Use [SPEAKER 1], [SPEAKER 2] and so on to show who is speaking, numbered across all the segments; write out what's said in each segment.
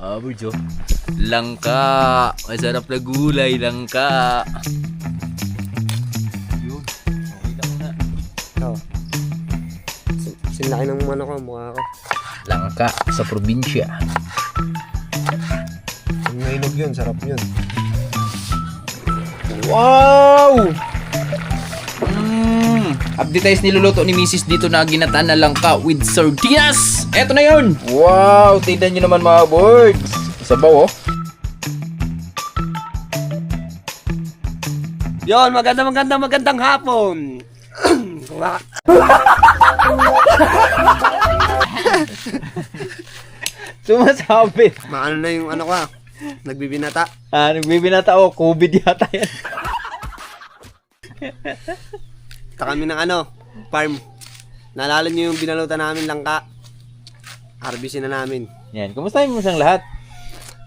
[SPEAKER 1] Birds, oh. Langka. Masarap na gulay, langka. Yun. Okay lang na.
[SPEAKER 2] Ito. Sinlaki ng ano ko, mukha ko.
[SPEAKER 1] Langka sa probinsya.
[SPEAKER 2] Ang nainog yun, sarap yun.
[SPEAKER 1] Wow! Update tayo niluluto ni Mrs. dito na ginataan na langka with sardinas. Eto na yun. Wow! Tignan nyo naman mga birds. Sabaw, oh.
[SPEAKER 2] Yon, magandang hapon.
[SPEAKER 1] Sumasabit.
[SPEAKER 2] Maano na yung ano ko, nagbibinata.
[SPEAKER 1] Nagbibinata ako. COVID yata yan.
[SPEAKER 2] Kami ng farm. Naalala niyo yung binalutan namin langka. Harvestin na namin.
[SPEAKER 1] Yan. Kumusta mo siyang lahat?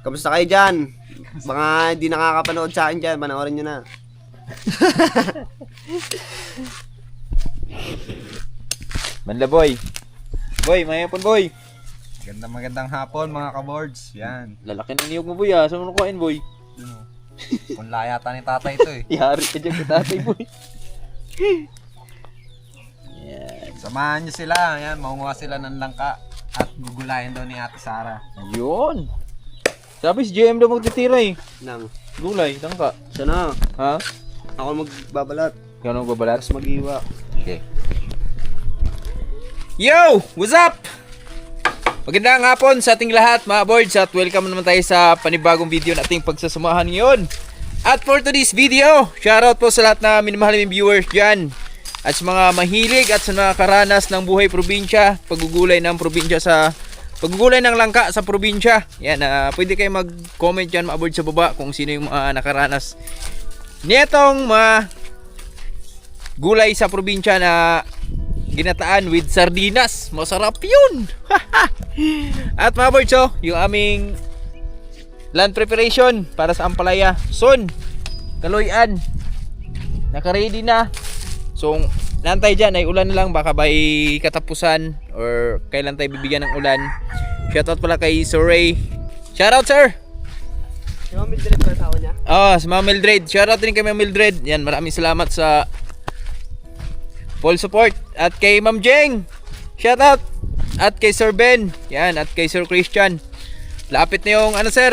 [SPEAKER 2] Kamusta kayo dyan? Mga hindi nakakapanood sa akin dyan, panoorin nyo na.
[SPEAKER 1] Manla boy. Boy, mayapon boy.
[SPEAKER 3] Magandang hapon mga ka-boards. Yan.
[SPEAKER 1] Lalaki ng niyog mo boy ah. Saan mo nakuhain boy?
[SPEAKER 3] Kung layata ni tatay ito eh.
[SPEAKER 1] Yari ka dyan ka tatay boy. Yan.
[SPEAKER 3] Samahan nyo sila. Yan, maunguha sila ng langka. At gugulayin daw ni Ate Sara.
[SPEAKER 1] Yun. Sabi si JM daw magtitira eh.
[SPEAKER 2] Nang,
[SPEAKER 1] Gulay, langka.
[SPEAKER 2] sana,
[SPEAKER 1] Ha?
[SPEAKER 2] ako magbabalat.
[SPEAKER 1] Ikaw nang babalat?
[SPEAKER 2] Tapos mag-iwa.
[SPEAKER 1] Okay. Yo! What's up? Magandang hapon sa ating lahat mga boards at welcome naman tayo sa panibagong video nating pagsasamahan ngayon. At for today's video, shoutout po sa lahat na minamahal ng viewers dyan. At sa mga mahilig at sa mga karanas ng buhay probinsya, paggugulay ng probinsya sa paggugulay ng langka sa probinsya. Yan, pwede kayo mag-comment dyan mga boards sa baba kung sino yung mga nakaranas nitong mga gulay sa probinsya na ginataan with sardinas. Masarap yun. At mga birds, yung aming land preparation para sa ampalaya soon, Kaloyan, naka-ready na. So nantay dyan ay ulan na lang, baka by katapusan or kailan tayo bibigyan ng ulan. Shoutout pala kay Sir Ray. Shoutout sir.
[SPEAKER 2] Si Ma'am Mildred ba asawa niya?
[SPEAKER 1] Si Ma'am Mildred. Shoutout din kay Ma'am Mildred. Yan, maraming salamat sa full support. At kay Ma'am Jeng, shoutout. At kay Sir Ben, yan, at kay Sir Christian. Lapit na yung sir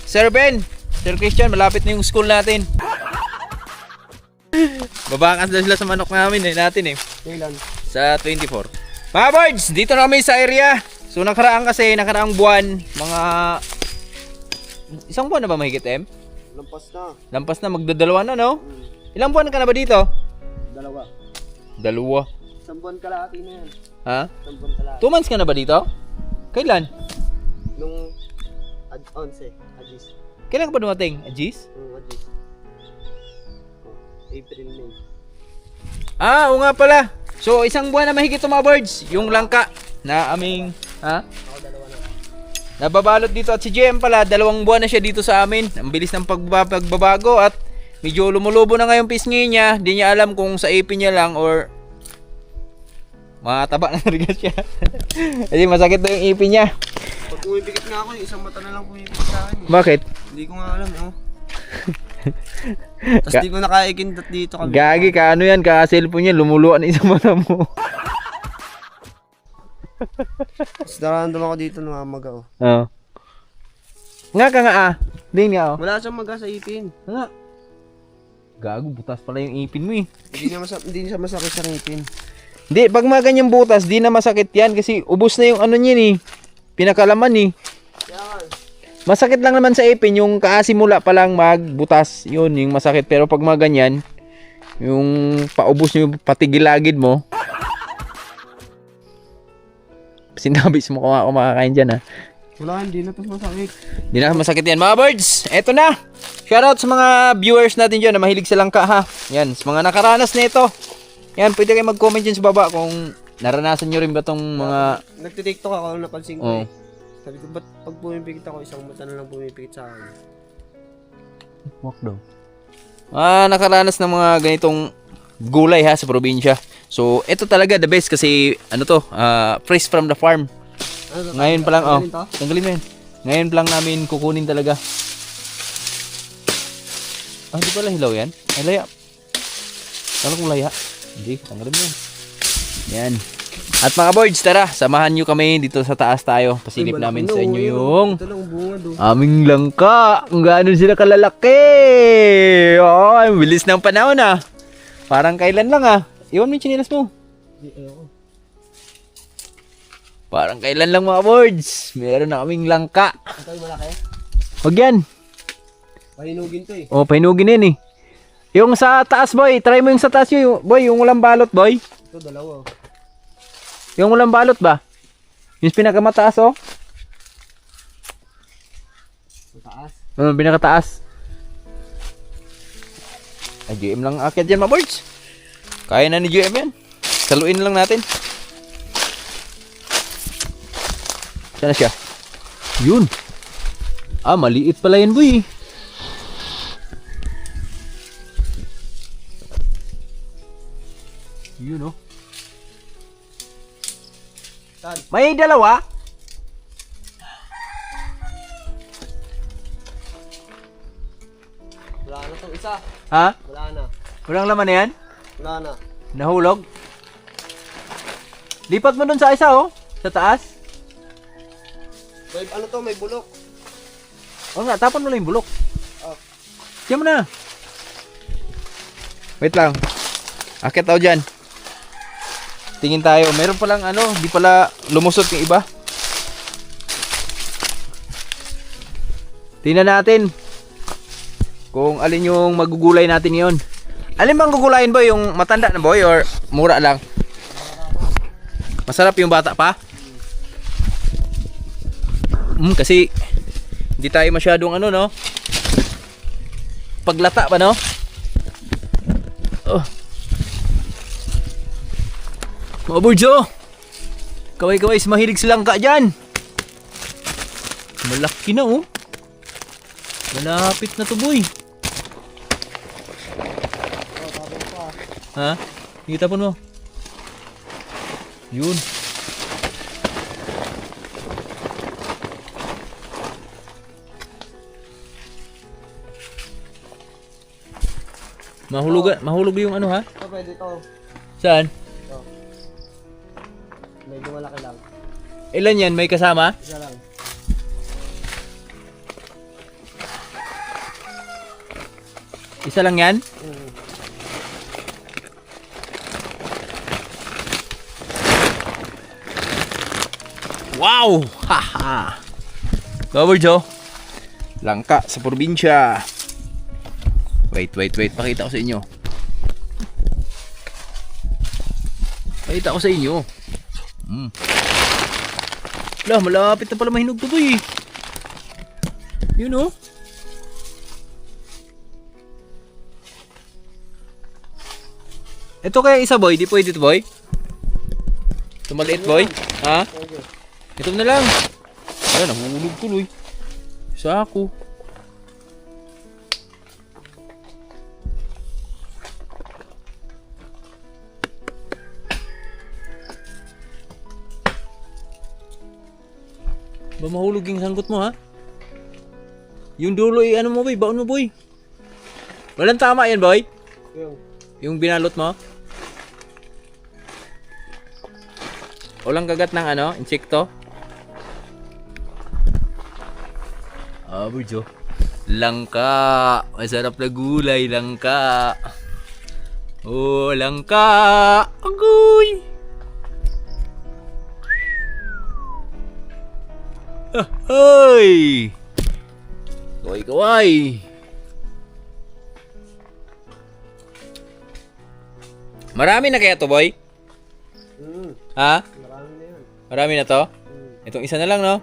[SPEAKER 1] Sir Ben, Sir Christian, malapit na yung school natin. Babakas na sila sa manok namin natin
[SPEAKER 2] Kailan?
[SPEAKER 1] sa 24. Mga birds, dito na kami sa area. So nakaraang buwan, mga isang buwan na ba mahigit
[SPEAKER 2] Lampas na.
[SPEAKER 1] Lampas na, magdadalawa na no? Ilang buwan ka na ba dito? Dalawa.
[SPEAKER 2] Isang buwan kalahati na yan.
[SPEAKER 1] Ha?
[SPEAKER 2] Isang buwan kalahati.
[SPEAKER 1] 2 months ka na ba dito? Kailan?
[SPEAKER 2] Nung 11, Agis.
[SPEAKER 1] Kailan ka pa dumating? Ajis?
[SPEAKER 2] Agis. April, May.
[SPEAKER 1] Oo nga pala. So isang buwan na mahigit mga birds. Yung langka na aming
[SPEAKER 2] Ako dalawa na.
[SPEAKER 1] nababalot dito. At si JM pala, 2 buwan na siya dito sa amin. Ang bilis ng pagbabago at medyo lumulubo na nga yung pisngi niya. Hindi niya alam kung sa ipin niya lang or mataba na rin siya. Kasi masakit na yung ipin niya.
[SPEAKER 2] Pag pumipikit nga ako, yung isang mata na lang pumipikit sa akin.
[SPEAKER 1] Bakit?
[SPEAKER 2] Hindi ko nga alam, Tapos di ko nakaikindat dito kami.
[SPEAKER 1] Gagi ka, ano yan? Ka-cellphone niya, lumuluan isang mata mo.
[SPEAKER 2] Tapos nararamdaman ako dito namamaga,
[SPEAKER 1] Oo. Nga ka nga Hindi nga
[SPEAKER 2] Wala siyang maga sa ipin.
[SPEAKER 1] Nga. Gago, butas pala yung ipin mo
[SPEAKER 2] Hindi siya masakit sa ipin.
[SPEAKER 1] Hindi, pag mga ganyang butas, di na masakit yan kasi ubos na yung niyan pinakalaman Masakit lang naman sa ipin, yung kaasimula pa lang magbutas, yun yung masakit. Pero pag mga ganyan, yung paubos yung patigilagid mo, sinabis mo kumakain dyan
[SPEAKER 2] Wala, hindi na ito masakit.
[SPEAKER 1] Hindi na masakit yan mga birds. Eto na, shoutout sa mga viewers natin dyan na mahilig sa langka yan, sa mga nakaranas na ito. Yan, pwede kayo mag-comment dyan sa baba kung naranasan nyo rin ba tong mga...
[SPEAKER 2] Nagtitiktok ako, napansin ko
[SPEAKER 1] Oo.
[SPEAKER 2] Sabi ko, ba't pag pumipikit ako, isang mata na lang pumipikit sa akin?
[SPEAKER 1] Walk daw. Nakaranas ng mga ganitong gulay sa probinsya. So, ito talaga the best kasi fresh from the farm. Ngayon pa lang, tanggalin mo yan. Ngayon lang namin kukunin talaga. Ah, di pala hilaw yan? Ay, laya. Kala kong laya. Hindi, tanggalin mo yan. Yan. At mga boards, tara, samahan nyo kami dito sa taas tayo. Pasilip namin sa inyo yung
[SPEAKER 2] Ito lang bunga do.
[SPEAKER 1] aming langka. Kung gaano sila kalalaki. Oh, ang bilis ng panahon ah. Parang kailan lang ah. Iwan mo yung chinilas mo. Parang kailan lang mga boards. Meron na kaming langka.
[SPEAKER 2] Ito yung malaki.
[SPEAKER 1] Huwag yan.
[SPEAKER 2] Pahinugin to eh.
[SPEAKER 1] Oh, painugin yan eh. Yung sa taas boy, try mo yung sa taas yung boy, yung walang balot boy.
[SPEAKER 2] Ito dalawa.
[SPEAKER 1] Yung walang balot ba? Yung pinakamataas oh.
[SPEAKER 2] Sa taas.
[SPEAKER 1] Pinakataas. Ay, GM lang akit dyan mga boards. Kaya na ni GM yan. Saluin lang natin. Saan na siya? Yun. Ah, maliit pala yan boy. Yun oh.
[SPEAKER 2] Saan?
[SPEAKER 1] May dalawa.
[SPEAKER 2] Wala na tong isa.
[SPEAKER 1] Ha?
[SPEAKER 2] Wala na.
[SPEAKER 1] Walang laman na yan?
[SPEAKER 2] Wala na.
[SPEAKER 1] Nahulog? Lipat mo dun sa isa oh. Sa taas.
[SPEAKER 2] May, ano to, may bulok.
[SPEAKER 1] O nga, tapon mo lang yung bulok.
[SPEAKER 2] Oh.
[SPEAKER 1] Diyan mo na. Wait lang. Akit tao dyan. Tingin tayo. Meron palang ano, di pala lumusot yung iba. Tingnan natin kung alin yung magugulay natin yon. Alin bang gugulayin boy? Yung matanda na boy or mura lang? Masarap yung bata pa? Kasi hindi tayo masyadong ano no? Paglata pa no? Oh. Mga burjo, kaway-kaway mahilig silang ka dyan. Malaki na oh. Malapit na to boy. Ha? Itapon mo. Yun. Mahulog yung ano ha?
[SPEAKER 2] Ito pwede to.
[SPEAKER 1] Saan?
[SPEAKER 2] Ito. Medyo malaki lang.
[SPEAKER 1] Ilan yan? May kasama?
[SPEAKER 2] Isa lang.
[SPEAKER 1] Isa lang yan? Wow! Haha! Cover Joe. Langka sa probinsya. Wait. Pakita ko sa inyo. Pakita ko sa inyo. Lah, malapit na pala mahinog to boy. Yun oh. Ito kaya isa boy, di pwede ito boy? Ito maliit boy? Ha? Ito na lang. Ayan, nahulog tuloy. Sa ako. Ba mahulog yung sangkot mo ha? Yung dulo ano mo boy, baon mo boy. Walang tama yan boy? Yung binalot mo? Walang kagat ng ano, insekto? Ah, burjo. Langka. Masarap na gulay, langka. Oh, langka. Agoy. Hoy! Kaway! Marami na kaya to, boy? Ha?
[SPEAKER 2] Marami na yan.
[SPEAKER 1] Marami na to? Itong isa na lang, no?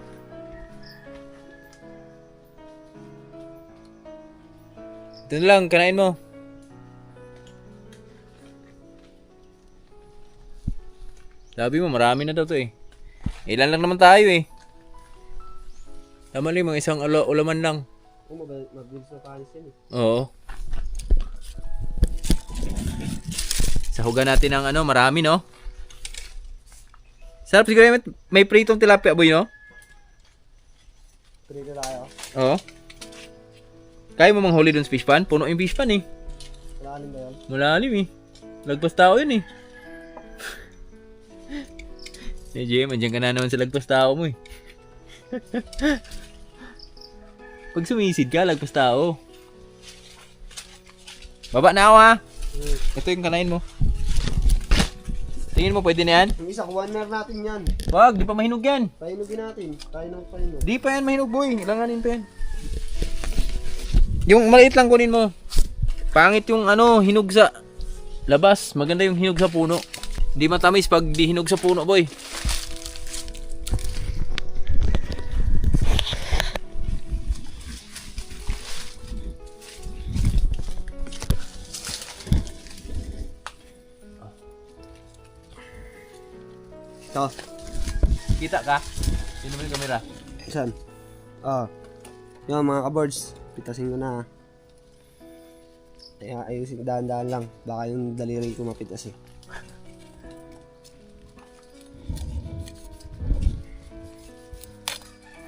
[SPEAKER 1] Ito na lang, kanain mo. Sabi mo, marami na daw to eh. Ilan lang naman tayo eh. Tama lang, mga isang ulaman lang.
[SPEAKER 2] Mabilis na panis yan eh.
[SPEAKER 1] Oo. Sahugan natin ng ano, marami no? Sarap siguro may pritong tilapia boy no?
[SPEAKER 2] Trito tayo.
[SPEAKER 1] Oo. Kaya mo manghuli doon sa fish pan? Puno yung fish pan eh.
[SPEAKER 2] Malalim ba yan?
[SPEAKER 1] Malalim eh. Lagpas tao yun eh. Si JM, andyan ka na naman sa lagpas tao mo eh. Pag sumisid ka, lagpas tao. Baba na ako ha. Ito yung kanain mo. Tingin mo pwede na yan?
[SPEAKER 2] Yung isa, kuha na natin yan.
[SPEAKER 1] Wag, di pa mahinog yan.
[SPEAKER 2] Painugin natin. Tayo ng painog.
[SPEAKER 1] Di pa yan mahinog boy. Ilanganin pa yan. Yung maliit lang kunin mo. Pangit yung ano, hinog sa labas. Maganda yung hinog sa puno. Hindi matamis pag di hinog sa puno boy.
[SPEAKER 2] Ito.
[SPEAKER 1] Kita ka? Sino mo yung kamera?
[SPEAKER 2] Saan? Yung mga kaboards. Pitasin ko na. Ayusin, dahan-dahan lang. Baka yung daliri ko mapitas eh.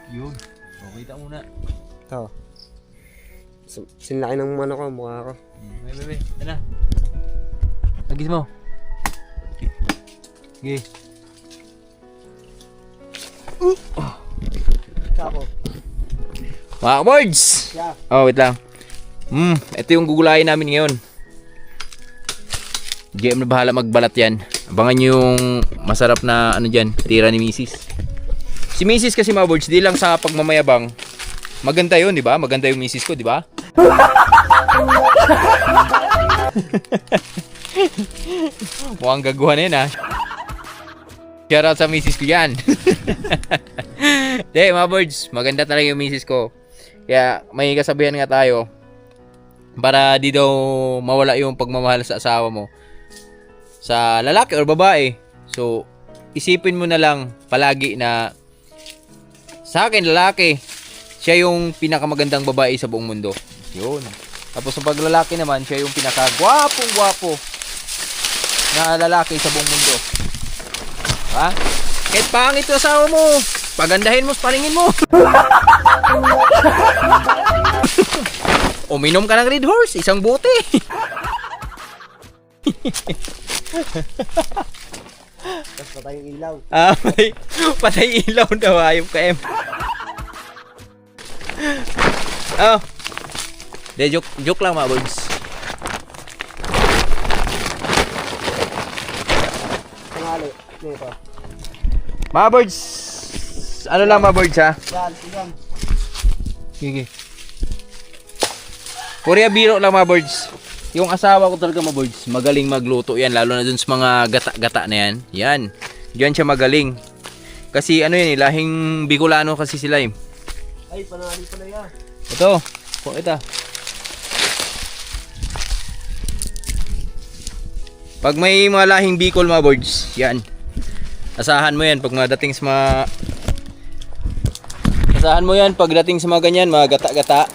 [SPEAKER 1] Yun. O, kita muna.
[SPEAKER 2] Ito. Sinlaki ng ano ko, mukha ko.
[SPEAKER 1] Bebe. Ano? Lagis mo. Okay.
[SPEAKER 2] Chapo.
[SPEAKER 1] Mga boards!
[SPEAKER 2] Yeah.
[SPEAKER 1] Oh, wait lang. Ito yung gugulayin namin ngayon. GM na bahala magbalat yan. Abangan yung masarap na ano dyan, tira ni Mrs. Si Mrs. kasi mga boards, di lang sa pagmamayabang. Maganda yun, di ba? Maganda yung Mrs. ko, di ba? Mukhang gaguhan na yun, ha? Shoutout sa Mrs. ko yan. Di, mga boards, maganda talaga yung Mrs. ko. Kaya may kasabihan nga tayo para di daw mawala yung pagmamahal sa asawa mo sa lalaki or babae. So, isipin mo na lang palagi na sa akin, lalaki, siya yung pinakamagandang babae sa buong mundo. Yun. Tapos sa paglalaki naman, siya yung pinakagwapong-gwapo na lalaki sa buong mundo. Ha? Kahit pangit yung asawa mo, pagandahin mo sa paningin mo. Uminom ka ng Red Horse, isang bote.
[SPEAKER 2] Tapos patay yung ilaw.
[SPEAKER 1] Patay ilaw daw, ayop ka em. Oh. De, joke lang mga boys.
[SPEAKER 2] Tangali. Dito.
[SPEAKER 1] Mga birds, ano lang mga birds ha?
[SPEAKER 2] Yan, yan.
[SPEAKER 1] Sige. Korea biro lang mga birds. Yung asawa ko talaga mga birds, magaling magluto yan. Lalo na dun sa mga gata-gata na yan. Yan. Diyan siya magaling. Kasi ano yun eh, lahing Bicolano kasi sila eh.
[SPEAKER 2] Ay, panali pala yan.
[SPEAKER 1] Ito. Kung ito. Pag may mga lahing Bicol mga birds, yan. Asahan mo yan pag madating sa mga asahan mo yan pagdating sa mga ganyan, mga gata-gata.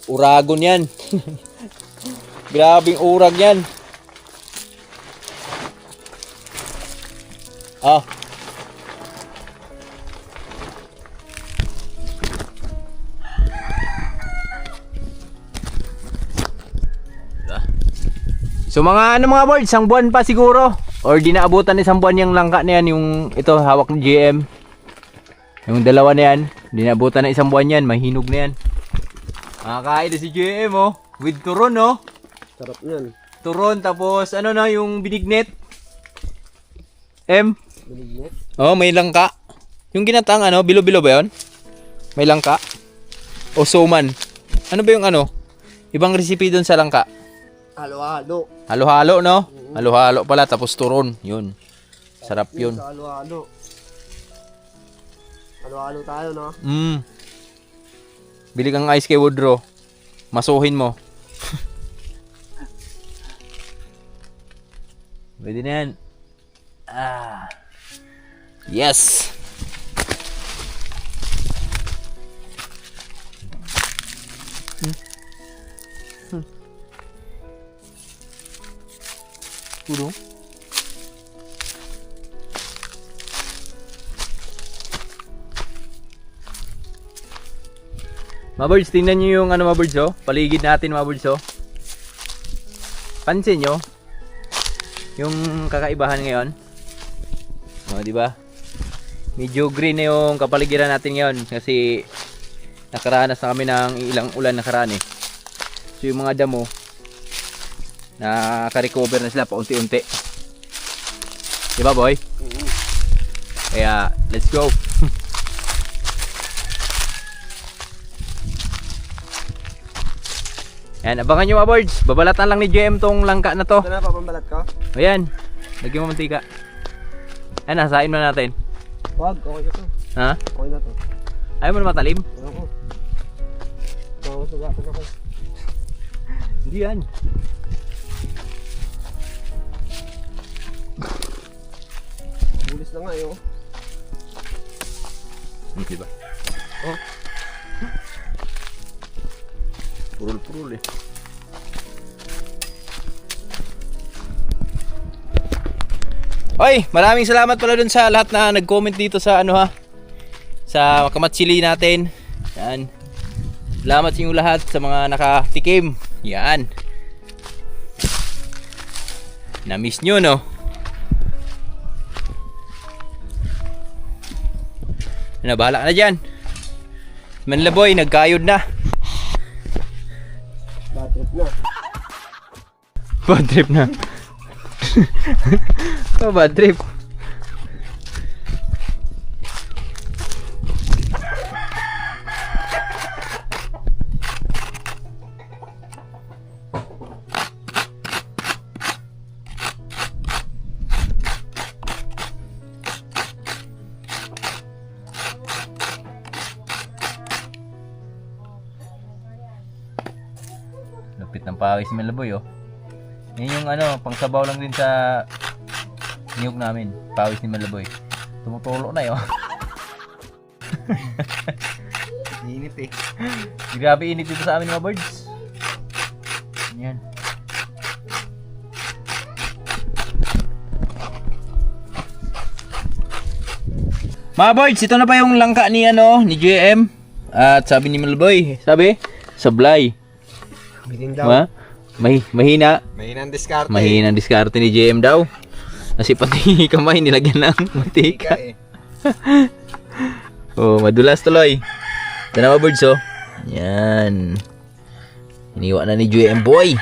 [SPEAKER 1] Uragon yan. Grabing urag yan. So mga ano mga board, isang buwan pa siguro. Or di naabutan isang buwan yung langka na yan, yung ito hawak ni GM. Yung dalawa na yan, di naabutan na isang buwan yan, mahinog na yan. Makakain na si GM oh, with turon oh.
[SPEAKER 2] Sarap yan.
[SPEAKER 1] Turon tapos ano na yung binignet.
[SPEAKER 2] Binignet?
[SPEAKER 1] Oh, may langka. Yung ginatang ano, bilo-bilo ba yun? May langka. O suman. Ano ba yung ano? Ibang recipe doon sa langka.
[SPEAKER 2] Halo-halo.
[SPEAKER 1] Halo-halo no? Halo-halo pala tapos turon. Yun. Sarap yun.
[SPEAKER 2] Halo-halo. Halo-halo tayo no?
[SPEAKER 1] Bili kang ice kay Woodrow. Masuhin mo. Pwede na yan. Yes! Puro? Mga birds, tingnan nyo yung ano mga birds oh. Paligid natin mga birds oh. Pansin nyo yung kakaibahan ngayon. O, di ba? Medyo green na yung kapaligiran natin ngayon kasi nakaranas na kami ng ilang ulan nakaraan eh. So yung mga damo nakaka-recover na sila paunti-unti. Di ba boy? Kaya let's go. Yan, abangan nyo mga birds. Babalatan lang ni JM tong langka na to.
[SPEAKER 2] Ito na, papambalat ko.
[SPEAKER 1] Ayan, lagyan mo mantika. Ayan, nasain mo na natin.
[SPEAKER 2] Wag, okay na to.
[SPEAKER 1] Ha?
[SPEAKER 2] Okay na to.
[SPEAKER 1] Ayaw mo na matalim?
[SPEAKER 2] Oo. Mawasugatan ako.
[SPEAKER 1] Hindi yan.
[SPEAKER 2] Bulis na nga yun.
[SPEAKER 1] Diba?
[SPEAKER 2] Oh.
[SPEAKER 1] Purul-purul eh. Oy, maraming salamat pala dun sa lahat na nag-comment dito sa ano ha. Sa kamatsili natin. Yan. Salamat sa inyo lahat sa mga nakatikim. Yan. Na-miss nyo no? Bahala ka na dyan. Manlaboy, nagkayod na.
[SPEAKER 2] Bad trip na.
[SPEAKER 1] Bad trip na. Oh, bad trip. Lupit ng pawis ni Malaboy oh. Yan yung ano, pangsabaw lang din sa niyog namin. Pawis ni Malaboy. Tumutulo na yun.
[SPEAKER 3] Init eh.
[SPEAKER 1] Grabe init dito sa amin mga birds. Yan. Mga birds, ito na pa yung langka ni ano, ni JM. At sabi ni Malaboy, sabi, sablay.
[SPEAKER 2] Bitin daw.
[SPEAKER 1] Ma? Mahina.
[SPEAKER 3] Mahinang diskarte.
[SPEAKER 1] Mahinang diskarte ni JM daw. Kasi pati kamay nilagyan ng mantika.
[SPEAKER 3] eh.
[SPEAKER 1] Oh, madulas tuloy. Ito na mga birds oh. Yan. Iniwa na ni JM boy.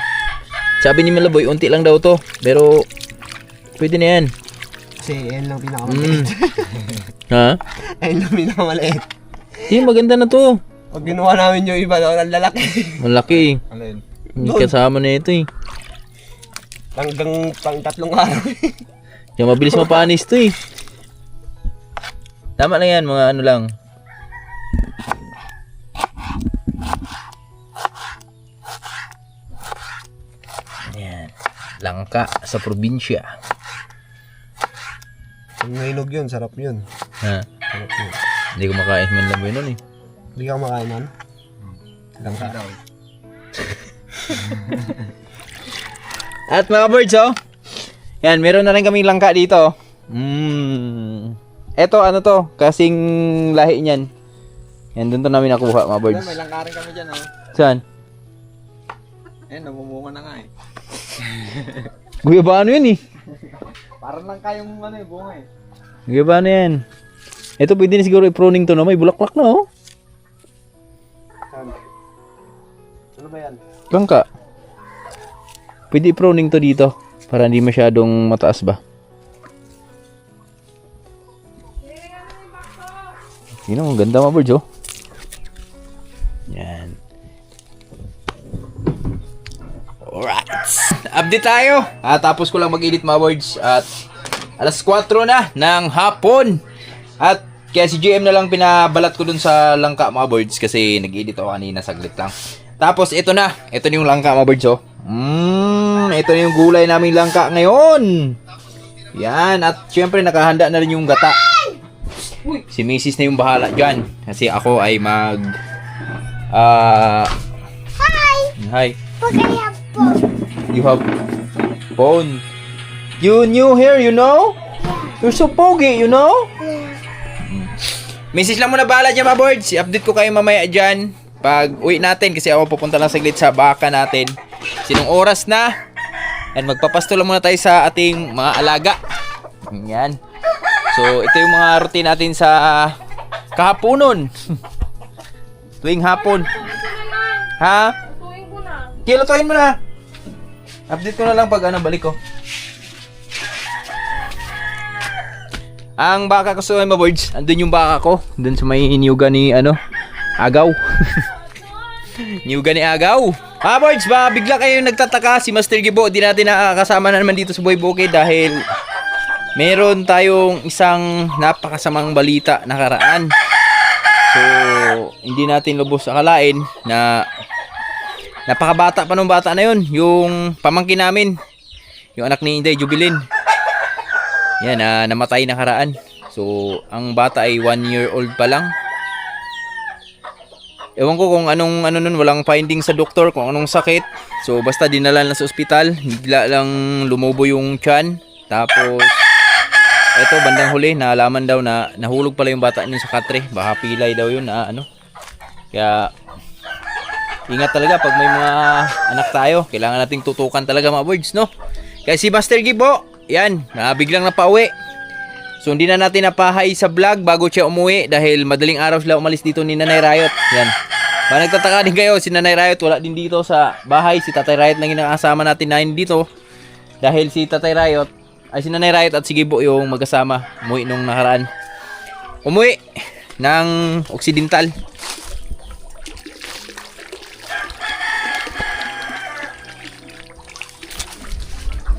[SPEAKER 1] Sabi ni Malaboy, unti lang daw to. Pero pwede na yan.
[SPEAKER 2] Kasi yan lang pinakamaliit.
[SPEAKER 1] Ha?
[SPEAKER 2] Yan lang pinakamaliit.
[SPEAKER 1] Hindi, maganda na to.
[SPEAKER 2] Pag ginawa namin yung iba daw, ang lalaki.
[SPEAKER 1] Malaki.
[SPEAKER 3] Alin?
[SPEAKER 1] Hindi kasama na ito eh.
[SPEAKER 2] Hanggang pang 3 araw.
[SPEAKER 1] Yung mabilis mapanis to eh. Tama lang yan, mga ano lang. Ayan. Langka sa probinsya.
[SPEAKER 2] Ang nainog yun, sarap yun.
[SPEAKER 1] Ha?
[SPEAKER 2] Sarap yun.
[SPEAKER 1] Hindi ko makain man laboy nun eh.
[SPEAKER 2] Hindi ka makain man? Lang ka.
[SPEAKER 1] At mga birds oh. Yan, meron na rin kaming langka dito. Eto ano to, kasing lahi niyan. Yan, doon to namin nakuha mga birds.
[SPEAKER 3] May langka rin kami dyan oh.
[SPEAKER 1] Saan?
[SPEAKER 3] Eh, namumunga na nga eh.
[SPEAKER 1] Guya ba ano yun eh?
[SPEAKER 3] Parang langka yung ano eh, bunga eh.
[SPEAKER 1] Guya ba ano yan? Ito pwede na siguro i-pruning to no, may bulaklak na oh.
[SPEAKER 2] Ano ba yan?
[SPEAKER 1] Langka. Pwede i-pruning to dito para hindi masyadong mataas ba. Tingnan mo, ang ganda mga birds oh. Yan. Alright. Update tayo. Tapos ko lang mag-edit mga birds at alas 4 na ng hapon. At kaya si GM na lang pinabalat ko dun sa langka mga birds kasi nag-edit ako kanina saglit lang. Tapos ito na. Ito na yung langka mga birds oh. Ito na yung gulay naming langka ngayon. Yan. At syempre nakahanda na rin yung gata. Si Mrs. na yung bahala dyan. Kasi ako ay mag... Hi. You have phone. You new here, you know? You're so pogi, you know? Mrs. lang muna bahala dyan mga birds. I-update ko kayo mamaya dyan. pag uwi natin, kasi ako pupunta lang saglit sa baka natin. Sinong oras na? And magpapasto lang muna tayo sa ating mga alaga. Yan. So, ito yung mga routine natin sa kahaponon. Tuwing hapon. Ha? Kilutuin mo na. Update ko na lang pag balik ko. Ang baka ko sa mga boards, andun yung baka ko. Dun sa may niyuga ni Agaw. Niyuga ni Agaw. Boards, ba bigla kayo nagtataka, si Master Gibo di natin nakakasama na naman dito sa Boy Bukid dahil meron tayong isang napakasamang balita nakaraan. So, hindi natin lubos akalain na napakabata pa nung bata na yun. Yung pamangkin namin, yung anak ni Inday Jubilin. Yan, namatay nakaraan. So, ang bata ay 1 year old pa lang. Ewan ko kung anong nun, walang finding sa doktor kung anong sakit. So, basta dinala na sa ospital. Bigla lang lumubo yung tiyan. Tapos, eto, bandang huli, naalaman daw na nahulog pala yung bata niya sa katre. Baka pilay daw yun na Kaya, ingat talaga pag may mga anak tayo. Kailangan nating tutukan talaga mga boards, no? Kaya si Master Gibo, yan, biglang napauwi. So hindi na natin napahay sa vlog bago siya umuwi dahil madaling araw sila umalis dito ni Nanay Riot. Yan. Ba nagtataka din kayo, si Nanay Riot wala din dito sa bahay. Si Tatay Riot lang yung nakasama natin na dito. Dahil si Tatay Riot, si Nanay Riot at si Gibo yung magkasama. Umuwi nung nakaraan. Umuwi ng Occidental.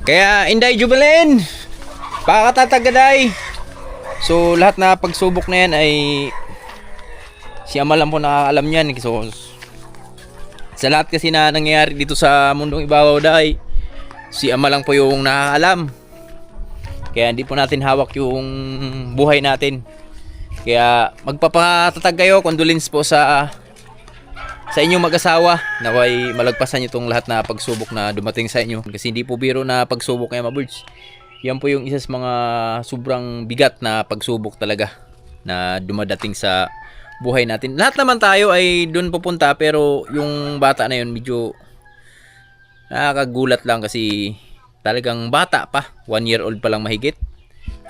[SPEAKER 1] Kaya Inday Jubilin, pakakatatagaday. So lahat na pagsubok na yan ay si Ama lang po nakakaalam yan. So sa lahat kasi na nangyayari dito sa mundong ibabaw dahil si Ama lang po yung nakakaalam. Kaya hindi po natin hawak yung buhay natin. Kaya magpapatatag kayo, condolence po sa inyong mag-asawa. Naway malagpasan nyo itong lahat na pagsubok na dumating sa inyo. Kasi hindi po biro na pagsubok kaya mga birds. Yan po yung isa sa mga sobrang bigat na pagsubok talaga na dumadating sa buhay natin. Lahat naman tayo ay doon pupunta pero yung bata na yun medyo nakakagulat lang kasi talagang bata pa. 1 year old pa lang mahigit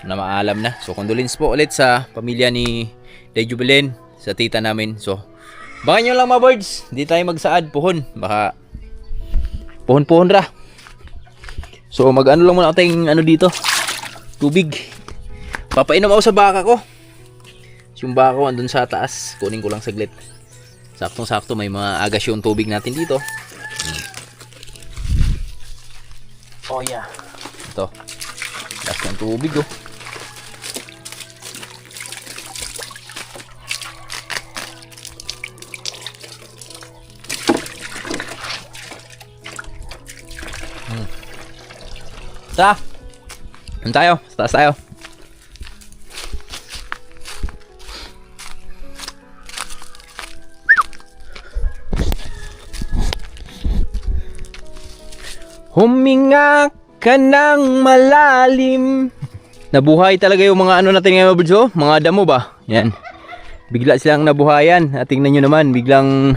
[SPEAKER 1] na maalam na. So condolence po ulit sa pamilya ni Day Jubilin, sa tita namin. So baka nyo lang mga birds, hindi tayo magsaad, puhon. Baka puhon-puhon ra. So mag-ano lang muna tayong dito, tubig. Papainom ako sa baka ko. Yung baka ko andun sa taas, kunin ko lang saglit. Saktong-sakto may mga agas yung tubig natin dito. Oh yeah. Ito. Gas ng tubig oh. Ta. Ano tayo? Sa taas tayo. Huminga ka ng malalim. Nabuhay talaga yung mga natin ngayon, Birds, mga damo ba? Yan. Bigla silang nabuhayan. At tingnan nyo naman, biglang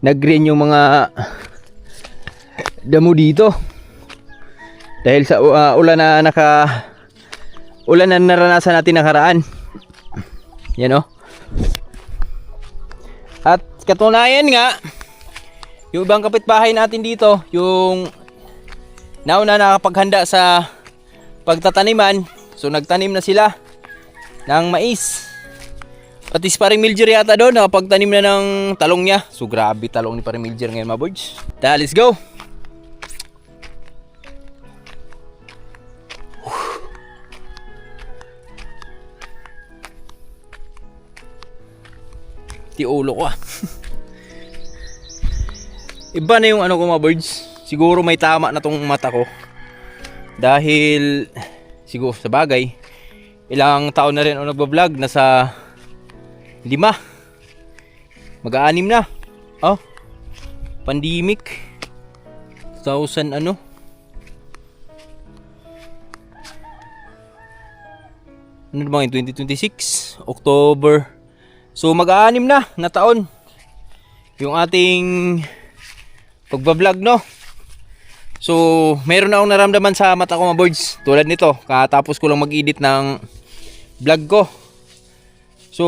[SPEAKER 1] nag-green yung mga damo dito. Dahil sa ulan na naranasan natin nakaraan. Yan At katunayan nga, yung ibang kapitbahay natin dito, yung nauna nakapaghanda sa pagtataniman, so nagtanim na sila ng mais. Pati si Paring Miljer yata doon, nakapagtanim na ng talong niya. So grabe talong ni Paring Miljer ngayon mga boys. Let's go! Ulo ko Iba na yung ko mga birds. Siguro may tama na tong mata ko. Dahil siguro sa bagay ilang taon na rin ako nagbablog. Nasa 5 mag-6 na. Pandemic 2000 ano ba yung 2026 October. So mag-6 na taon. yung ating pagbablog, no? So, mayroon akong naramdaman sa mata ko mga boards. Tulad nito, katapos ko lang mag-edit ng vlog ko. So,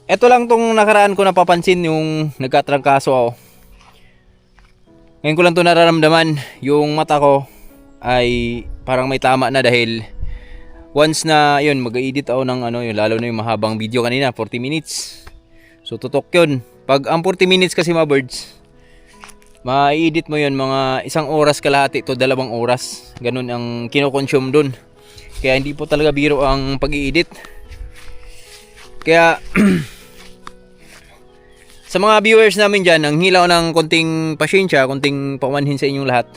[SPEAKER 1] eto lang tong nakaraan ko napapansin yung nagkatrangkaso ako. Ngayon ko lang to nararamdaman. Yung mata ko ay parang may tama na dahil once na yun, mag-edit ako ng ano, yung, lalo na yung mahabang video kanina, 40 minutes. So, tutok yun. Pag ang 40 minutes kasi mga birds, ma-edit mo yun mga 1 oras kalahati to 2 oras. Ganun ang kinoconsume dun. Kaya hindi po talaga biro ang pag-i-edit. Kaya sa mga viewers namin dyan, ang hilaw ng konting pasyensya, konting pamanhin sa inyong lahat.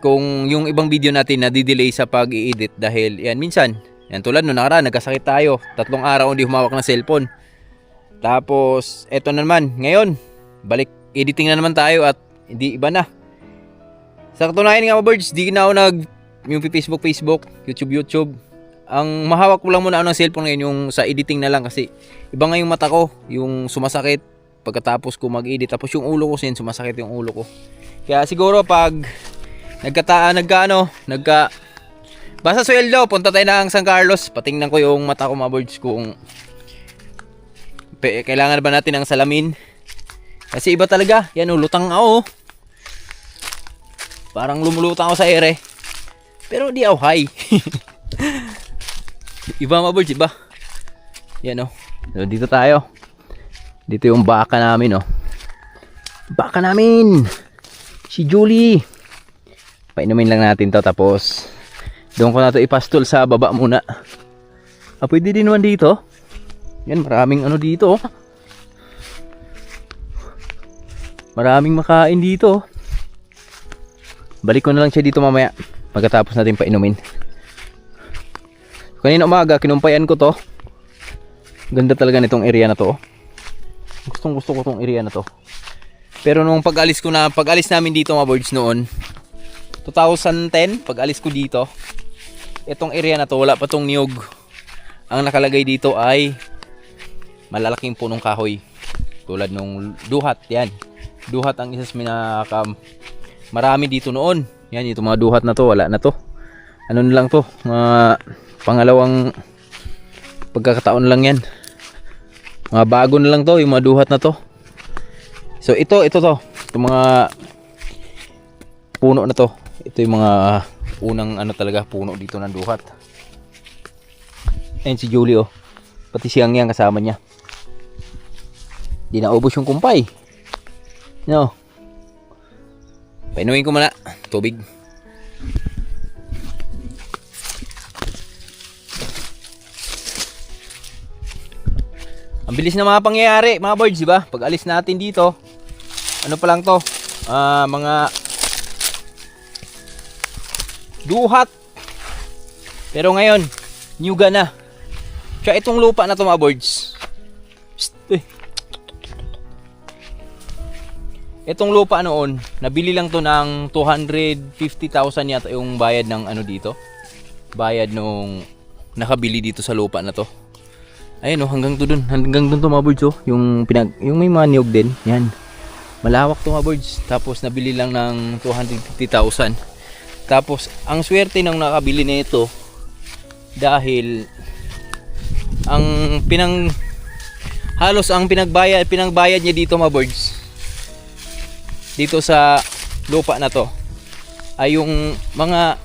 [SPEAKER 1] Kung yung ibang video natin na di-delay sa pag-i-edit dahil yan minsan, yan tulad no nakaraan, nagkasakit tayo. 3 araw hindi humawak ng cellphone. Tapos eto na naman, ngayon balik editing na naman tayo at hindi iba na. Sa katunayan nga mga birds, di na ako yung Facebook, YouTube. Ang mahawak ko lang muna ako ng cellphone ngayon yung sa editing na lang kasi iba nga yung mata ko, yung sumasakit pagkatapos ko mag-edit. Tapos yung ulo ko sin sumasakit yung ulo ko. Kaya siguro pag basta sweldo, punta tayo ng San Carlos, patingnan ko yung mata ko mga birds kung kailangan ba natin ng salamin. Kasi iba talaga. Yan o, lutang ako. Parang lumulutang ako sa ere. Pero di ako high. Iba mga birds, iba. Yan o. So, dito tayo. Dito yung baka namin o. Baka namin. Si Julie. Painumin lang natin to. Tapos, doon ko na to ipastol sa baba muna. Pwede din naman dito. Yan, maraming ano dito. Maraming makain dito. Balik ko na lang siya dito mamaya pagkatapos natin painumin. Kanina umaga kinumpayan ko to. Ganda talaga nitong area na to. Gustong gusto ko tong area na to. Pero nung pag-alis namin dito mga birds noon 2010, pag-alis ko dito, itong area na to wala pa tong niyog. Ang nakalagay dito ay malalaking punong kahoy. Tulad nung duhat, yan. Duhat ang isa sa marami dito noon. Yan, itong mga duhat na to, wala na to. Ano na lang to, mga pangalawang pagkakataon lang yan. Mga bago na lang to, yung mga duhat na to. So ito to. Itong mga puno na to. Ito yung mga unang ano talaga, puno dito ng duhat. Ayan si Julie oh. Pati siyang yan kasama niya. Di naubos yung kumpay. No. Painumin ko muna tubig. Ang bilis na mga pangyayari mga birds, di ba? Pag alis natin dito, ano pa lang to? Mga duhat. Pero ngayon, nyuga na. Kaya itong lupa na to mga birds. Itong lupa noon, nabili lang to ng 250,000 yata yung bayad ng ano dito. Bayad nung nakabili dito sa lupa na to. Ayun oh, hanggang doon to mga birds oh. Yung may mga niyog din, yan. Malawak to mga birds. Tapos nabili lang ng 250,000. Tapos ang swerte ng nakabili nito dahil halos ang pinagbayad niya dito mga birds. Dito sa lupa na to ay yung mga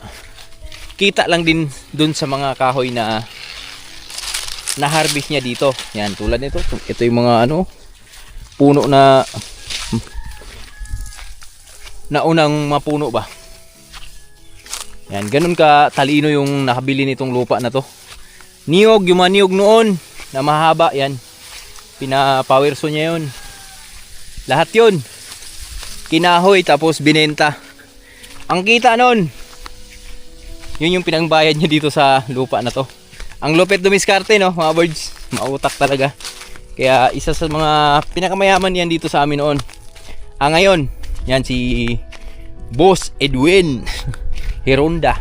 [SPEAKER 1] kita lang din dun sa mga kahoy na harvest niya dito. Yan, tulad nito. Ito yung mga ano, puno na unang mapuno ba. Yan, ganun ka talino yung nakabili nitong lupa na to. Niyog, yung mga niyog noon na mahaba, yan. Pinapowerso niya yun. Lahat yun. Kinahoy tapos binenta. Ang kita noon, yun yung pinangbayad niya dito sa lupa na to. Ang lupit dumiskarte no mga birds. Mautak talaga. Kaya isa sa mga pinakamayaman yan dito sa amin noon. Ngayon, yan si Boss Edwin Hironda.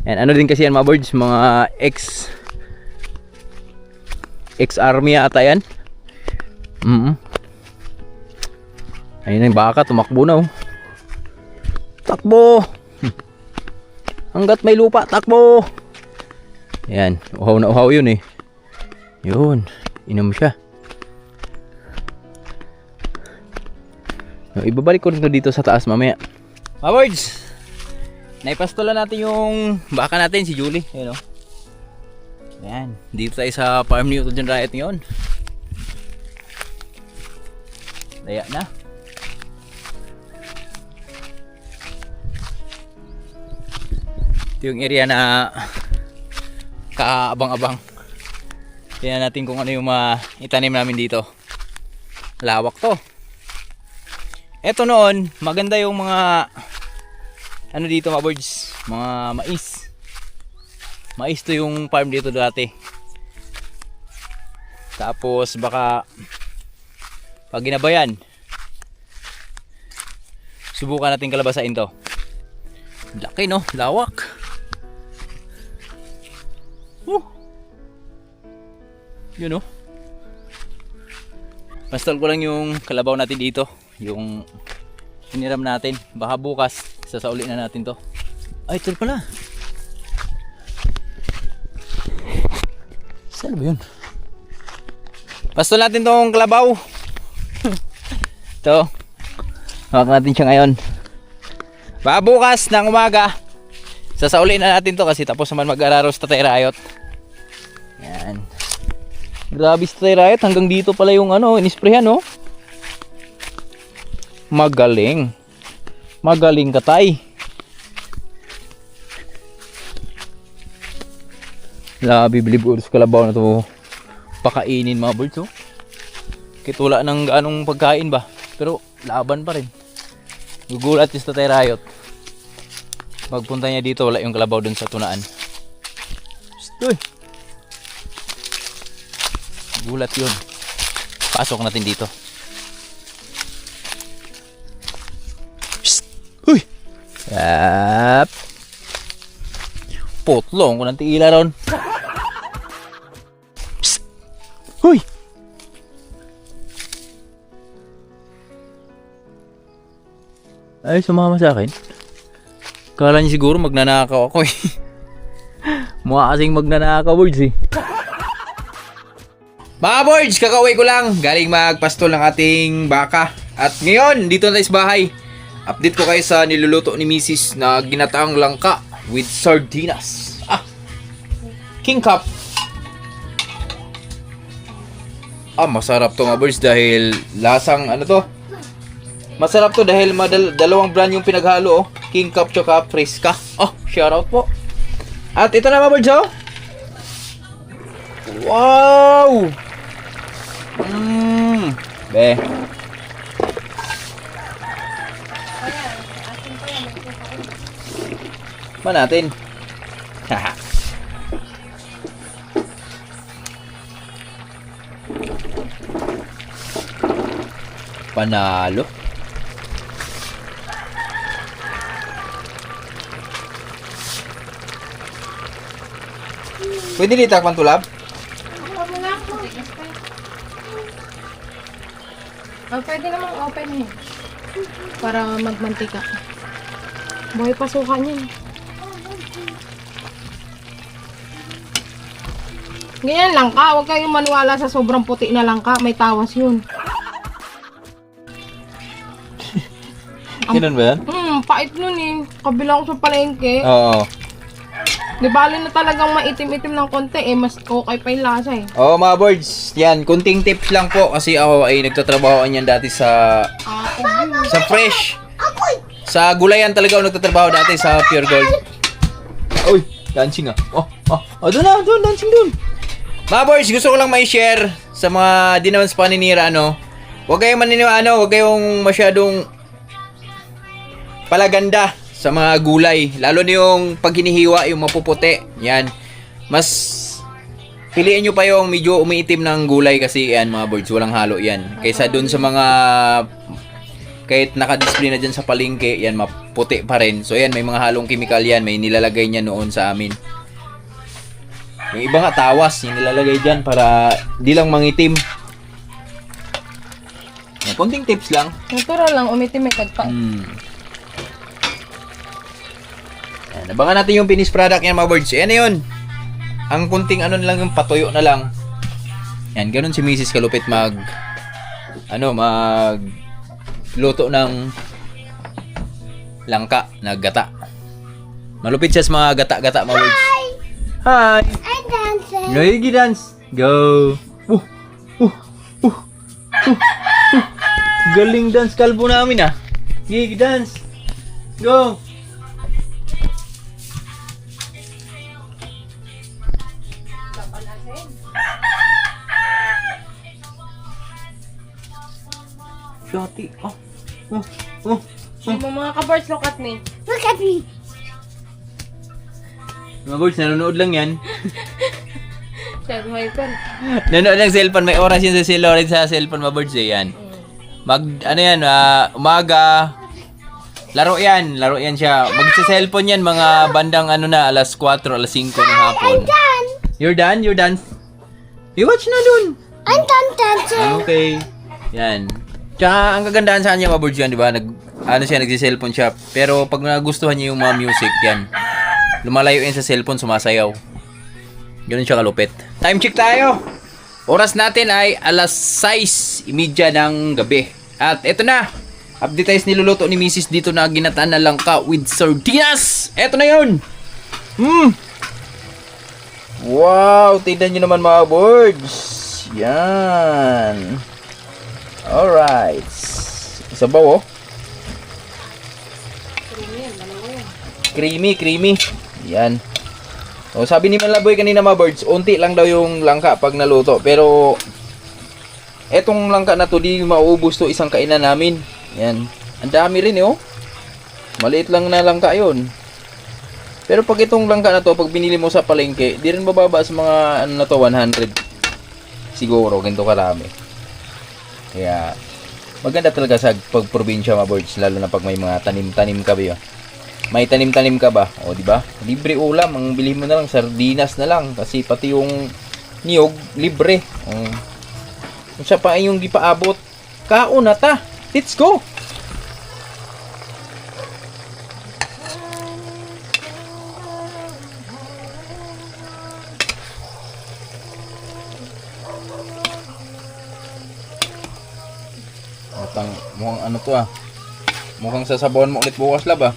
[SPEAKER 1] Yan, ano din kasi yan mga birds, mga ex-army ata yan. Ayun na yung baka, tumakbo na oh. Takbo! Hanggat may lupa, takbo! Ayan, uhaw na uhaw yun eh. Yun, inom siya. Ibabalik ko rin to dito sa taas mamaya. Mga birds, naipastolan natin yung baka natin, si Julie. Ayan o. Ayan, dito tayo sa farm ni Utol John Riot ngayon. Daya na. Ito yung area na kaabang-abang. Tingnan natin kung ano yung itanim namin dito. Lawak to. Eto noon, maganda yung mga ano dito mga birds, mga mais. Mais to yung farm dito dati. Tapos baka pag ginabayan, subukan natin kalabasain to. Laki no, lawak. Yun no. Pastol ko lang yung kalabaw natin dito. Yung hiniram natin. Baka bukas sasauli na natin to. Ay, ito pala. Saan ba yun? Pastol natin tong kalabaw. Ito. Hawak natin siya ngayon. Baka bukas ng umaga sasauli na natin to kasi tapos naman mag-araros Tatay Riot. Yan. Grabe si Tatay Riot, hanggang dito pala yung inisprehan no. Magaling. Magaling ka tay. Grabe bilib sa kalabaw na to. Pakainin mga birds oh. Kitula ng anong pagkain ba. Pero laban pa rin. Gugulat yung Tatay Riot. Pagpunta niya dito wala yung kalabaw dun sa tunaan. Uy. Gulat yun. Pasok natin dito. Psst! Uy! Yap! Potlong ko ng tiila ron. Psst! Uy! Ay, sumama sa akin. Kala niya siguro magnanakaw ako eh. Mukha kasing magnanakaw birds eh. Mga birds, kakauwi ko lang. Galing magpastol ng ating baka. At ngayon, dito na tayo sa bahay. Update ko kayo sa niluluto ni Mrs. na ginataang langka with sardinas. King Cup. Masarap to mga birds dahil lasang to. Masarap to dahil dalawang brand yung pinaghalo oh. King Cup tsaka Fresca. Shoutout po. At ito na mga birds oh. Wow! Be. Pa natin. Haha. Panalo. Pwede dito akong tulab?
[SPEAKER 4] Pwede namang open eh. Para magmantika. Buhay pasukan yan. Ganyan langka. Huwag kayong maniwala sa sobrang puti na langka. May tawas yun.
[SPEAKER 1] Ganun ba yan?
[SPEAKER 4] Pait nun eh. Kabila ko sa palengke.
[SPEAKER 1] Oo.
[SPEAKER 4] Di bali na talagang maitim-itim ng konti eh. Mas okay pa yung lasa eh.
[SPEAKER 1] Mga birds, yan, kunting tips lang po kasi ako ay nagtatrabaho niyan dati sa fresh. Sa gulayan talaga ako nagtatrabaho dati sa Pure Gold. Uy, dancing doon na, dancing doon. Mga birds, gusto ko lang may share sa mga di naman sa paninira Huwag kayong maniniwala, huwag kayong masyadong palaganda sa mga gulay, lalo na yung pag hinihiwa yung mapuputi. Yan. Mas piliin nyo pa yung medyo umiitim ng gulay kasi yan mga birds, walang halo yan. Kaysa dun sa mga kahit naka-display na dyan sa palengke, yan maputi pa rin. So yan, may mga halong chemical yan, may nilalagay niya noon sa amin. Yung iba nga tawas, yung nilalagay dyan para di lang mangitim. Yan, konting tips lang.
[SPEAKER 4] Natural lang, umitim may kagka.
[SPEAKER 1] Yan, abangan natin yung finished product yan mga birds. Yan na yun. Ang kunting ano lang yung patuyo na lang. Yan, ganun si Mrs. Kalupit luto ng langka na gata. Malupit siya sa mga gata-gata mga birds. Hi!
[SPEAKER 5] I dancing.
[SPEAKER 1] Go, dance. Go. Galing dance kalbo namin ah. Gigi dance. Go. Shoti.
[SPEAKER 4] Mga ka-birds, look at me.
[SPEAKER 5] Look at me.
[SPEAKER 1] Mga birds, nanonood lang yan.
[SPEAKER 4] Shag my pen.
[SPEAKER 1] Nanonood ng cellphone. May oras yun si Loren sa cellphone mga birds eh. Yan. Umaga. Laro yan siya. Magsa-cellphone yan mga bandang alas 4, alas 5 ng hapon.
[SPEAKER 5] Done.
[SPEAKER 1] You're done? You watch na dun.
[SPEAKER 5] I'm done dancing.
[SPEAKER 1] Okay. Yan. Tsaka ang kagandahan sa kanya mga birds yan, di ba? Nagsi-cellphone siya. Pero pag nagustuhan niya yung mga music, yan. Lumalayo yan sa cellphone, sumasayaw. Ganun siya kalupit. Time check tayo. Oras natin ay alas 6:30 ng gabi. At eto na. Update tayo niluluto ni Mrs. dito na ginataan na langka with sardinas. Eto na yun. Wow, tignan nyo naman mga birds. Yan. Alright. Sabaw oh. Creamy. Yan. O, sabi ni Malaboy kanina mga birds, unti lang daw yung langka pag naluto. Pero, etong langka na to, di mauubos to isang kainan namin. Yan. Ang dami rin oh. Maliit lang na langka yun. Pero pag itong langka na to, pag binili mo sa palengke, di rin bababa sa mga 100. Siguro, ganito karami. Kaya, maganda talaga sa pagprobinsya mga birds, lalo na pag may mga tanim-tanim ka ba. May tanim-tanim ka ba? O, di ba? Libre ulam. Ang bilhin mo na lang, sardinas na lang. Kasi pati yung niyog, libre. Kung siya pa yung gipaabot, kauna ta. Let's go! Mukhang ano to ah. Mukhang sasabawan mo ulit bukas lab ah.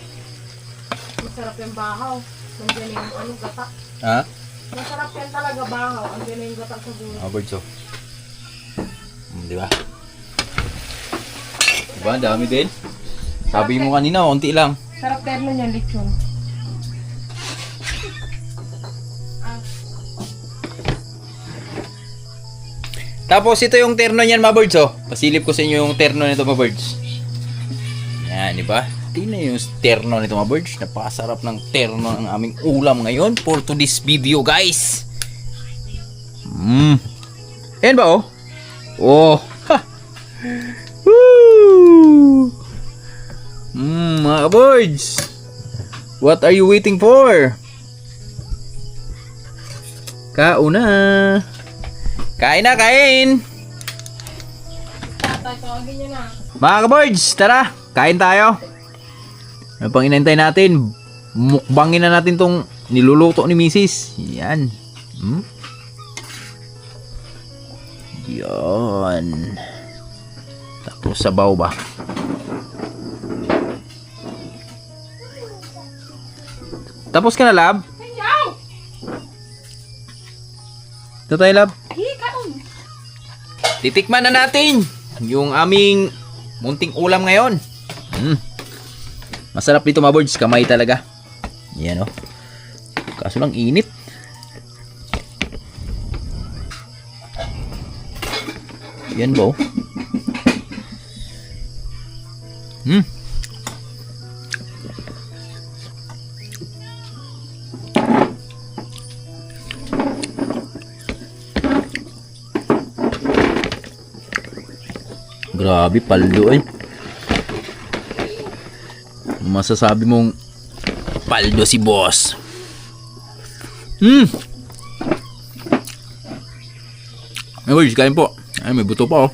[SPEAKER 4] Masarap yung bahaw. Nandiyan yung gata.
[SPEAKER 1] Ha?
[SPEAKER 4] Masarap yan talaga bahaw. Nandiyan yung gata sa dulo.
[SPEAKER 1] Birds oh. Di ba? Diba? Dami din. Sabi mo kanina, unti lang.
[SPEAKER 4] Sarap terno niyan, lechon.
[SPEAKER 1] Tapos ito yung terno niyan mga birds oh. Pasilip ko sa inyo yung terno nito mga birds. Yan, di ba? Tingnan yung terno nito mga birds. Napakasarap ng terno ng aming ulam ngayon for today's video guys. Ayan ba oh? Oh. Ha. Woo! Mga birds. What are you waiting for? Kauna. Kain na, kain!
[SPEAKER 4] Tawagin niya na.
[SPEAKER 1] Mga ka-birds, tara! Kain tayo! Ano pang inantay natin? Mukbangin na natin tong niluluto ni Mrs. Yan. Yan. Tapos sabaw ba? Tapos ka na, lab? Ito tayo, lab. Titikman na natin yung aming munting ulam ngayon. Masarap dito mga birds, kamay talaga. Yan oh. Kaso lang init. Yan ba oh. Grabe, paldo eh. Masasabi mong paldo si boss. Ay, boys, kain po. Ay, may buto pa oh.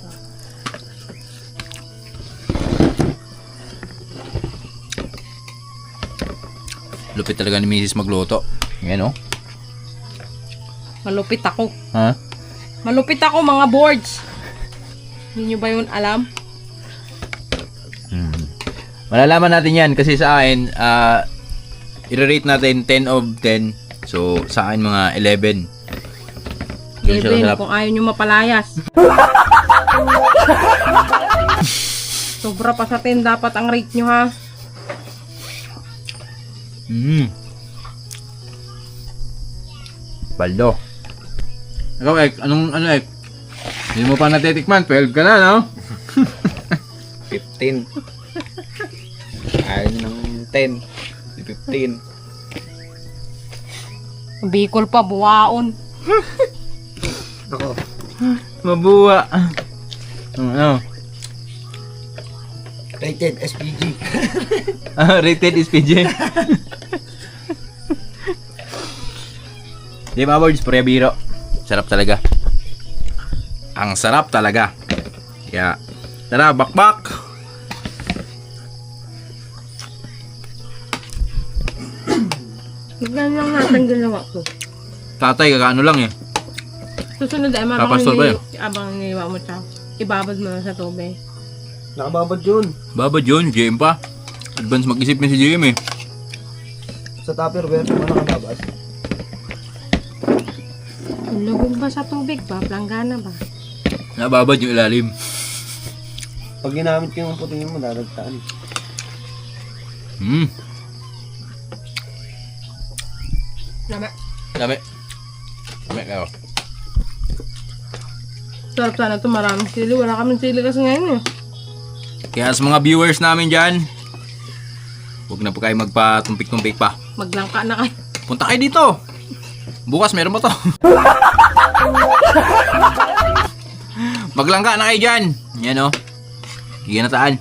[SPEAKER 1] Lupit talaga ni Mrs. magluto. Yan, oh.
[SPEAKER 4] Malupit ako.
[SPEAKER 1] Ha?
[SPEAKER 4] Malupit ako, mga boards. Hindi nyo ba yun alam?
[SPEAKER 1] Malalaman natin yan kasi sa akin, i-rate natin 10 of 10. So, sa akin mga 11. Yun siya
[SPEAKER 4] 11,
[SPEAKER 1] kasarap.
[SPEAKER 4] kung ayaw nyo mapalayas. Sobra pa sa 10 dapat ang rate nyo, ha?
[SPEAKER 1] Baldo. Ikaw, Ek, ano, Ek? Hindi mo pa natitikman, 12 ka na, no?
[SPEAKER 3] 15. Ayaw nyo ng 10. 15.
[SPEAKER 4] Bicol pa, buwaon.
[SPEAKER 2] Ako.
[SPEAKER 1] Mabuwa. Ano?
[SPEAKER 2] Rated SPG.
[SPEAKER 1] Rated is PJ. Di ba, boards? Pura biro. Sarap talaga. Ang sarap talaga. Kaya, tara, bakbak!
[SPEAKER 4] Ganyan lang natin ginawa ko.
[SPEAKER 1] Tatay, kakaano lang eh.
[SPEAKER 4] Susunod ay
[SPEAKER 1] Papastol ba yun?
[SPEAKER 4] abang iniwa mo siya. Ibabad mo na sa tubig.
[SPEAKER 2] Nakababad yun.
[SPEAKER 1] Baba John, JM pa. Advance mag-isip na si JM eh.
[SPEAKER 2] Sa Tupperware, ano nakababad?
[SPEAKER 4] Lubog ba sa tubig ba? Planggana ba?
[SPEAKER 1] Nababad yung ilalim.
[SPEAKER 2] Pag ginamit ko yung putingin mo, dadagtaan.
[SPEAKER 4] Lama.
[SPEAKER 1] Dami. Dami kayo.
[SPEAKER 4] Sarap sana ito. Maraming sili. Wala kaming sili kasi ngayon eh.
[SPEAKER 1] Kaya sa mga viewers namin dyan, huwag na po kayo magpatumpik-tumpik pa.
[SPEAKER 4] Maglangka na kayo.
[SPEAKER 1] Punta kayo dito. Bukas meron mo to. Maglangka na kayo dyan. Yan o. Giginataan.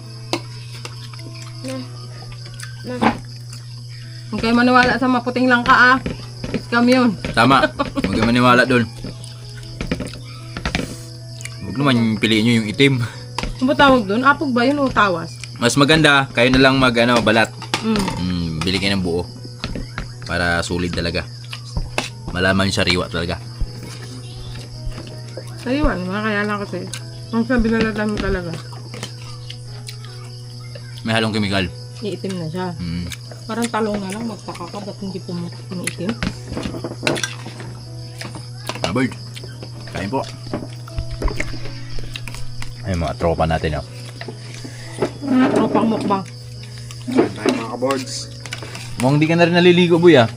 [SPEAKER 4] Huwag kayo maniwala sa maputing langka ah. Scam yun.
[SPEAKER 1] Tama. Huwag kayo maniwala doon. Huwag naman piliin nyo yung itim.
[SPEAKER 4] Ano ba tawag doon? Apog ba yun o tawas?
[SPEAKER 1] Mas maganda, kayo na lang balat.
[SPEAKER 4] Mm.
[SPEAKER 1] Bili kayo ng buo. Para sulit talaga. Malaman sariwa talaga.
[SPEAKER 4] Sariwan, kaya lang kasi. Ang sabi na natin talaga.
[SPEAKER 1] May halong kemikal.
[SPEAKER 4] Iitim na siya. Parang talong na lang. Magtaka ka. Ba't hindi pumiitim?
[SPEAKER 1] Bird. Kain po. Ay, mga tropa natin, oh.
[SPEAKER 4] Tropang mukbang.
[SPEAKER 3] Tayo mga ka-boards.
[SPEAKER 1] Mukhang di ka na rin naliligo, boy, ah.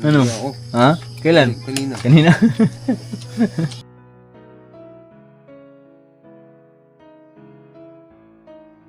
[SPEAKER 1] Ano? Ha? Kailan?
[SPEAKER 2] Kanina.
[SPEAKER 1] Kanina?